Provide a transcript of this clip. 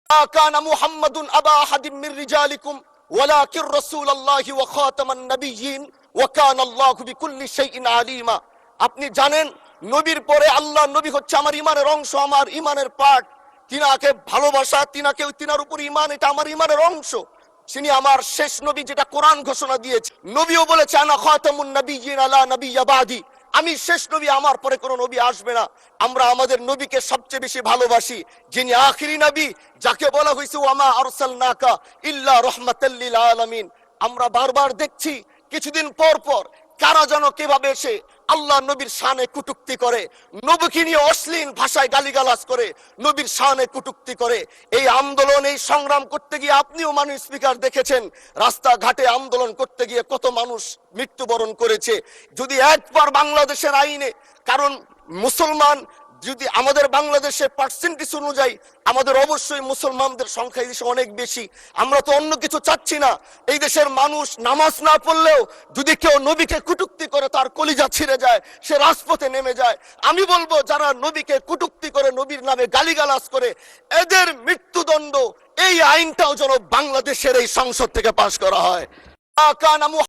মা কানা মুহাম্মাদুন আবা আহাদিম মির রিজালিকুম ওয়ালাকিন রাসূলুল্লাহি ওয়া খাতামান নাবিয়্যিন ওয়া কানা আল্লাহু বিকুল্লি শাইইন আলিমা। আপনি জানেন নবীর পরে আল্লাহ নবী হচ্ছে আমার ইমানের অংশ, আমার ইমানের পার্ট। তিনাকে ভালোবাসা, তিনার উপর ইমান, এটা আমার ইমানের অংশ। তিনি আমার শেষ নবী, যেটা কোরআন ঘোষণা দিয়েছে। নবীও বলেছে আনা খাতামুন নাবিয়্যিন আলা নাবিয়্যা বাদি, আমি শেষ নবী, আমার পরে কোনো নবী আসবে না। আমরা আমাদের নবীকে সবচেয়ে বেশি ভালোবাসি, যিনি আখিরি নবী, যাকে বলা হয়েছে ওয়ামা আরসালনাকা ইল্লা রাহমাতাল লিল আলামিন। আমরা বারবার দেখছি কিছুদিন পর পর কারা যেন কিভাবে এসে আল্লাহ নবীর শানে কটূক্তি করে, নবীকে নিয়ে অশ্লীল ভাষায় গালিগালাজ করে, নবীর শানে কটূক্তি করে। এই আন্দোলন, এই সংগ্রাম করতে গিয়ে আপনিও মানুষ স্পিকার দেখেছেন, রাস্তাঘাটে আন্দোলন করতে গিয়ে কত মানুষ মৃত্যুবরণ করেছে। যদি একবার বাংলাদেশের আইনে, কারণ মুসলমান যদি আমাদের বাংলাদেশের পার্সেন্টেজ অনুযায়ী আমাদের অবশ্যই মুসলমানদের সংখ্যা এই দেশে অনেক বেশি। আমরা তো অন্য কিছু চাচ্ছি না। এই দেশের মানুষ নামাজ না পড়লেও যদি কেউ নবীকে কটূক্তি করে তার কলিজা ছিঁড়ে যায়, সে রাজপথে নেমে যায়। আমি বলবো যারা নবীকে কটূক্তি করে, নবীর নামে গালিগালাজ করে, এদের মৃত্যুদণ্ড, এই আইনটাও যেন বাংলাদেশের এই সংসদ থেকে পাশ করা হয়।